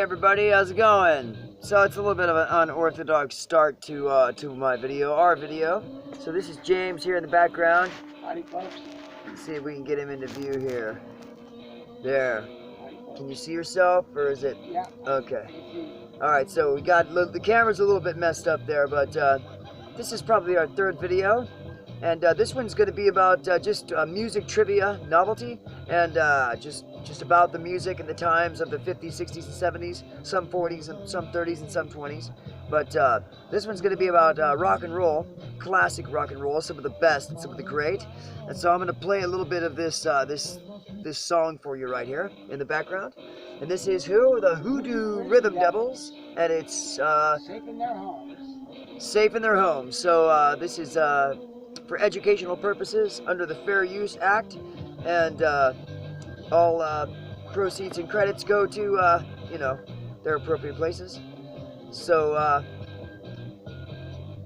everybody, how's it going? So it's a little bit of an unorthodox start to my video, our video. So this is James here in the background. Howdy, folks. Let's see if we can get him into view here. There. Can you see yourself, or is it? Yeah. Okay. All right. So we got the camera's a little bit messed up there, but this is probably our third video. And this one's going to be about just music trivia novelty, and just about the music and the times of the 50s, 60s, and 70s, some 40s, and some 30s, and some 20s. But this one's going to be about rock and roll, classic rock and roll, some of the best and some of the great. And so I'm going to play a little bit of this this song for you right here in the background. And this is who? The Hoodoo Rhythm Devils, and it's Safe in their homes. Safe in their homes. So this is for educational purposes under the Fair Use Act, and all proceeds and credits go to you know, their appropriate places. So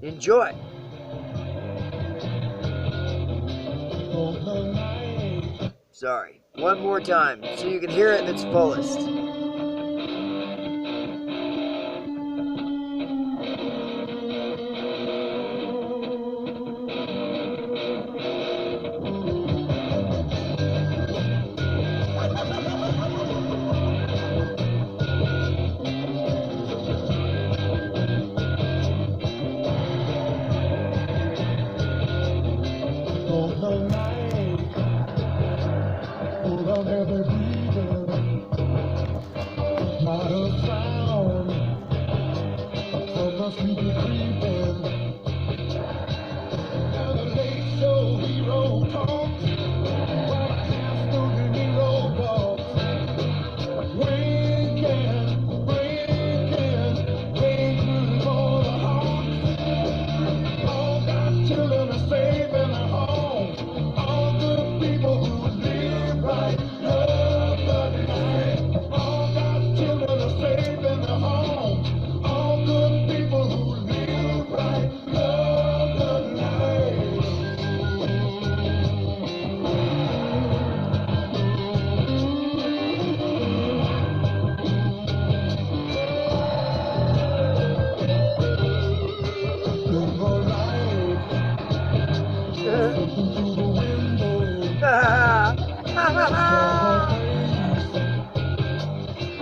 enjoy. Sorry, one more time so you can hear it in its fullest.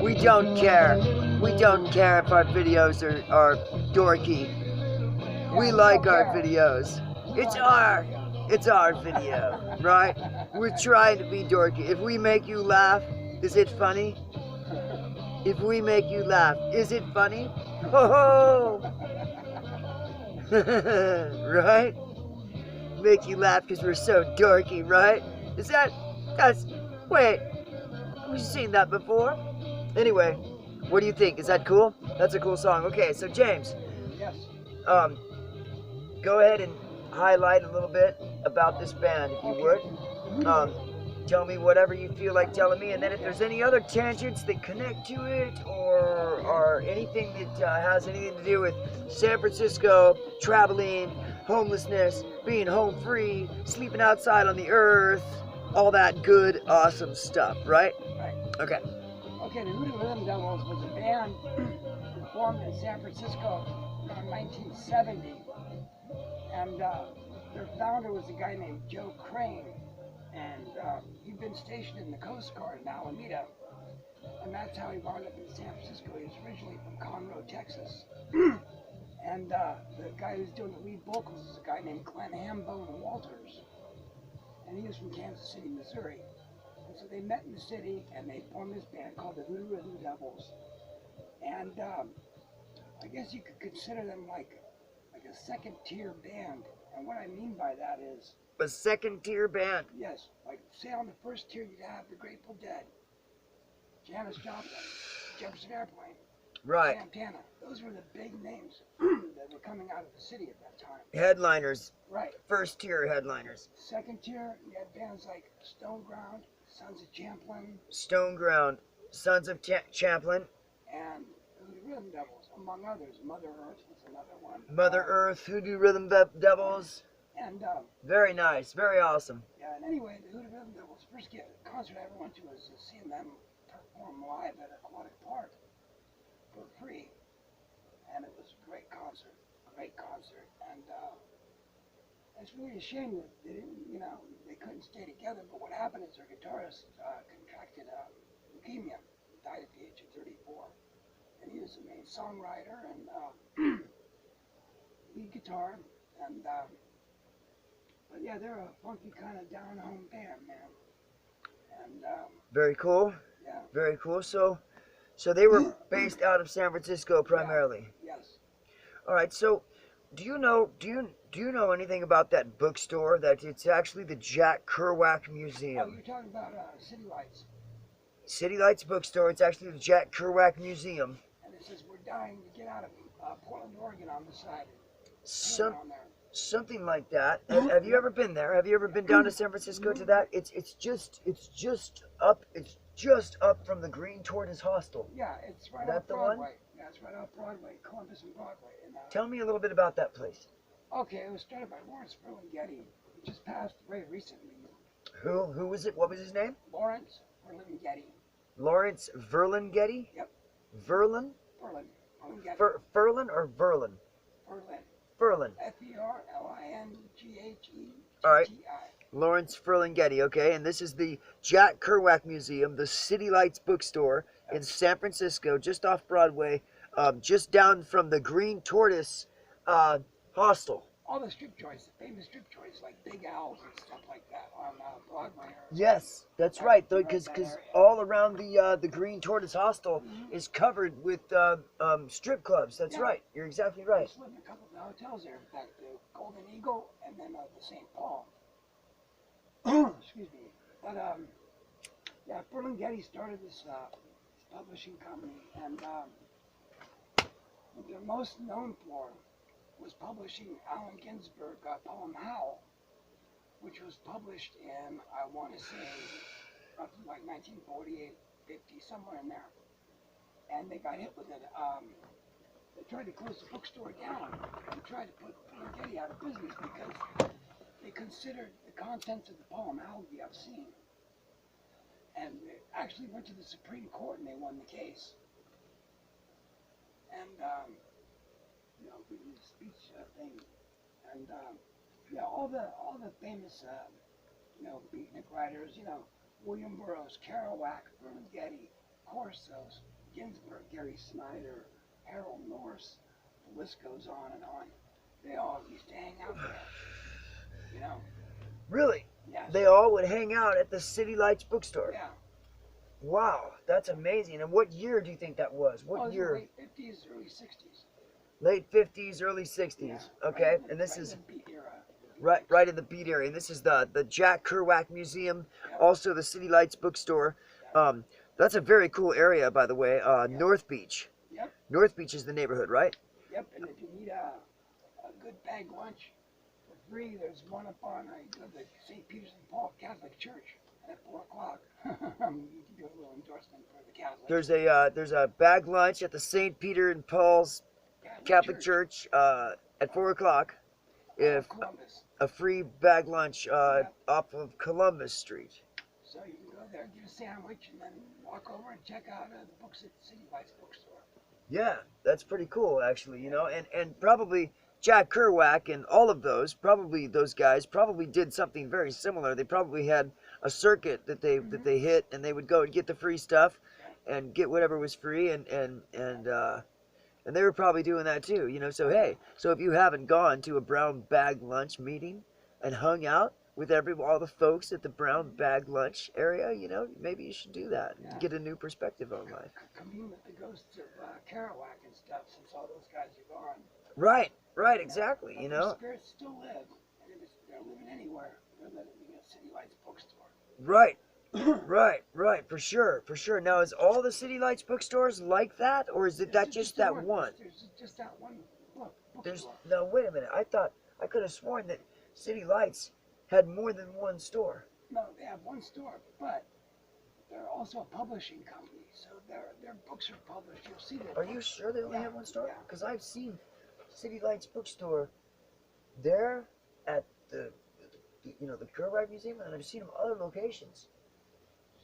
We don't care. We don't care if our videos are dorky. We like our videos. It's our video, right? We're trying to be dorky. If we make you laugh, is it funny? If we make you laugh, is it funny? Ho ho! Right? Make you laugh because we're so dorky, right? Wait, have you seen that before? Anyway, what do you think? Is that cool? That's a cool song. Okay, so James. Yes. Go ahead and highlight a little bit about this band, if you would. Tell me whatever you feel like telling me, and then if there's any other tangents that connect to it, or anything that has anything to do with San Francisco, traveling, homelessness, being home free, sleeping outside on the earth, all that good, awesome stuff, right? Right. Okay. Okay, the Hoodoo Rhythm Devils was a band formed in San Francisco in 1970. And their founder was a guy named Joe Crane. And he'd been stationed in the Coast Guard in Alameda. And that's how he wound up in San Francisco. He was originally from Conroe, Texas. And the guy who's doing the lead vocals is a guy named Glenn Hambone Walters. And he was from Kansas City, Missouri. And so they met in the city and they formed this band called the Hoodoo Rhythm Devils. And I guess you could consider them like a second tier band. And what I mean by that is a second tier band. Yes, like say on the first tier you'd have the Grateful Dead, Janis Joplin, Jefferson Airplane, right, Santana. Those were the big names that were coming out of the city at that time. Headliners. Right. First tier headliners. Second tier, you had bands like Stone Ground, Sons of Champlin. Stone Ground, Sons of Champlin. And Hoodoo Rhythm Devils, among others. Mother Earth was another one. Mother Earth, Hoodoo Rhythm Devils. And very nice, very awesome. Yeah, and anyway, the Hoodoo Rhythm Devils, first concert I ever went to was seeing them perform live at Aquatic Park. for free, and it was a great concert, and it's really a shame that they didn't, they couldn't stay together. But what happened is their guitarist contracted leukemia, died at the age of 34, and he was the main songwriter and lead guitar, and but yeah, they're a funky kind of down home band, man, and Very cool. yeah. Very cool. So they were based out of San Francisco primarily. Yeah, yes. All right. So, do you know anything about that bookstore? That it's actually the Jack Kerouac Oh, Museum. you're talking about City Lights, City Lights Bookstore. It's actually the Jack Kerouac Museum. and it says we're dying to get out of Portland, Oregon on the side. Some On there. something like that. Have you ever been there? Have you ever been down to San Francisco to that? It's just up from the Green Tortoise Hostel. Yeah, it's right That off the Broadway. one? Yeah, it's right off Broadway, Columbus and Broadway. And, Tell me a little bit about that place. okay, it was started by Lawrence Ferlinghetti. He just passed away recently. Who was it? What was his name? Lawrence Ferlinghetti. Lawrence Verlinghetti? Yep. Verlin? Ferlinghetti. Ferlin or Verlin? Ferlin. Ferlin. Ferlinghetti. All right. Lawrence Ferlinghetti, okay, and this is the Jack Kerouac Museum, the City Lights Bookstore in San Francisco, just off Broadway, just down from the Green Tortoise Hostel. All the strip joints, the famous strip joints like Big Al's and stuff like that on Broadway. Yes, that's right, because all around the Green Tortoise Hostel is covered with strip clubs. That's right. You're exactly I right. just lived in a couple of hotels there. In fact, the Golden Eagle and then the St. Paul. Excuse me. But yeah, Ferlinghetti started this publishing company, and what they're most known for was publishing Allen Ginsberg poem Howl, which was published in, I want to say, roughly like 1948, 50, somewhere in there. And they got hit with it. They tried to close the bookstore down and tried to put Ferlinghetti out of business because they considered the contents of the poem Howl to be obscene. And they actually went to the Supreme Court and they won the case. And the speech thing, and yeah, all the famous beatnik writers, William Burroughs, Kerouac, Ferlinghetti, of course those Ginsberg, Gary Snyder, Harold Norse, the list goes on and on. They all used to hang out there, Really? Yes. They all would hang out at the City Lights Bookstore. Yeah. Wow, that's amazing. And what year do you think that was? Well, What it was year? the late 50s, early 60s. Late 50s, early 60s. Yeah, Okay, right and this in is the beat era. right in the Beat area. And this is the Jack Kerouac Museum, also the City Lights Bookstore. That's a very cool area, by the way. North Beach. Yep. North Beach is the neighborhood, right? Yep, and if you need a good bag lunch for free, there's one up on the St. Peter's and Paul Catholic Church at 4 o'clock. You can do a little endorsement for the Catholic. There's a bag lunch at the St. Peter and Paul's Catholic Church at 4 o'clock. If Columbus. a free bag lunch off of Columbus Street. So you can go there, get a sandwich, and then walk over and check out the books at the City Lights Bookstore. Yeah, that's pretty cool, actually, and probably Jack Kerouac and all of those guys probably did something very similar. They probably had a circuit that they hit, and they would go and get the free stuff and get whatever was free, and they were probably doing that too, So hey, so if you haven't gone to a brown bag lunch meeting and hung out with all the folks at the brown bag lunch area, maybe you should do that and get a new perspective on life. Commune with the ghosts of Kerouac and stuff, since all those guys are gone. Right, exactly, But their spirits still live, and if they're living anywhere, they're living in a City Lights Bookstore. Right, for sure. Now, is all the City Lights bookstores like that, or is it just that one? There's just that one bookstore. No, wait a minute. I could have sworn that City Lights had more than one store. No, they have one store, but they're also a publishing company, so their books are published. You'll see that. Are you sure they only have one store? Yeah. Because I've seen City Lights bookstore there at the Kerouac Museum, and I've seen them other locations.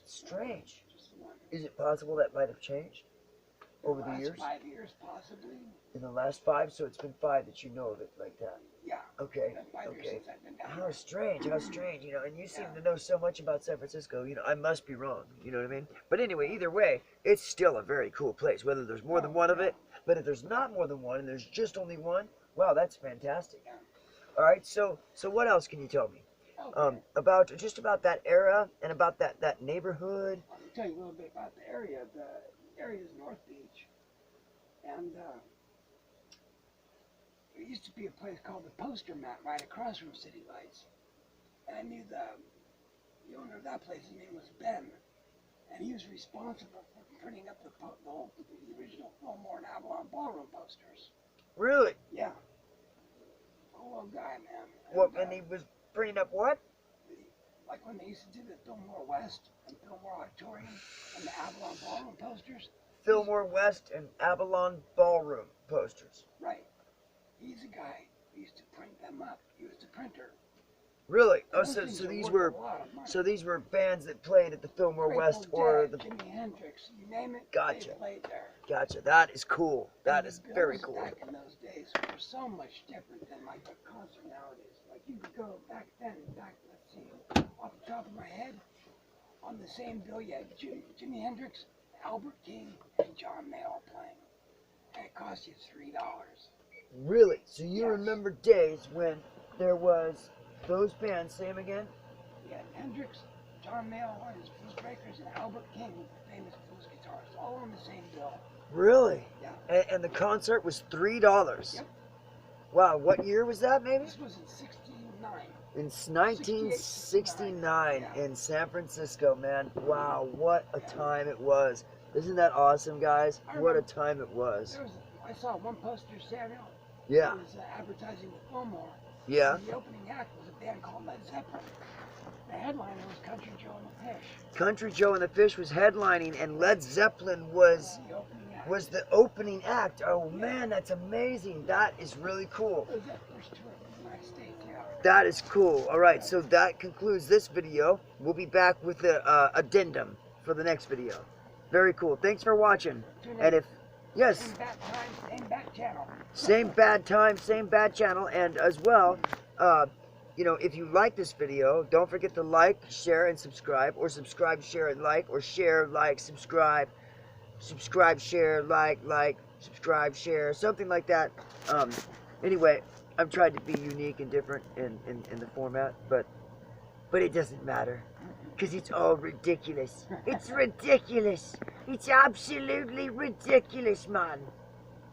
Strange. Just one. Is it possible that might have changed? over the years? 5 years, possibly. In the last 5, so it's been 5 that you know of it like that. Yeah. Okay. Been 5 years Okay. since I've been down How there. strange, how strange, you know, and you seem Yeah. to know so much about San Francisco, you know, I must be wrong, you know what I mean? But anyway, either way, it's still a very cool place, whether there's more than one of it, but if there's not more than one and there's just only one, wow, that's fantastic. Yeah. All right, so what else can you tell me? Okay. About that era and about that neighborhood? I'll tell you a little bit about the area. The area is North Beach, and there used to be a place called the Poster Mat right across from City Lights. And I knew the owner of that place, his name was Ben, and he was responsible for printing up the original Fillmore and Avalon Ballroom posters. Really? Yeah. Cool old guy, man. What, and he was bringing up what? Like when they used to do the Fillmore West and Fillmore Auditorium and the Avalon Ballroom posters. Fillmore West and Avalon Ballroom posters. Right. He's a guy who used to print them up. He was the printer. Really? Oh, Those so things are these worth were a lot of money. so these were bands that played at the Fillmore West Grateful or Dead, the. Jimi Hendrix, you name it. Gotcha. They played there. Gotcha. That is cool. That And is the very bills cool. Back in those days were so much different than like the concert nowadays. Like you could go back then, let's see, off the top of my head, on the same bill you had Jimi Hendrix, Albert King, and John Mayall playing. And it cost you $3. Really? So you Yes. remember days when there was those bands? Say them again. You had Hendrix, John Mayall on his blues breakers, and Albert King, the famous blues guitarist, all on the same bill. Really? Yeah. And the concert was $3. Yep. Wow. What year was that? Maybe This was in '69. in 1969 Yeah. in San Francisco. Man, wow, what a time it was! Isn't that awesome, guys? What a time it was. I saw one poster, Samuel. Yeah. It was advertising the Fillmore. Yeah. And the opening act was a band called Led Zeppelin. The headliner was Country Joe and the Fish. Country Joe and the Fish was headlining, and Led Zeppelin was The opening act. was the opening act. Oh man, that's amazing. That is really cool. It was that first tour of the United States, yeah. That is cool. All right, so that concludes this video. We'll be back with the addendum for the next video. Very cool. Thanks for watching. And if yes, Same bad time, same bad channel. same bad time, same bad channel, and as well, you know, if you like this video, don't forget to like, share, and subscribe, or subscribe, share, and like, or share, like, subscribe, share, like, subscribe, share, something like that. Anyway, I've tried to be unique and different in the format, but it doesn't matter, because it's all ridiculous. It's ridiculous. It's absolutely ridiculous, man.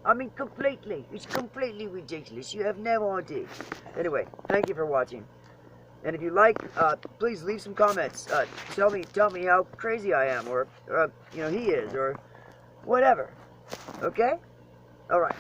I mean, completely. It's completely ridiculous. You have no idea. Anyway, thank you for watching. And if you like, please leave some comments. Tell me how crazy I am, or you know, he is, or whatever. Okay? All right.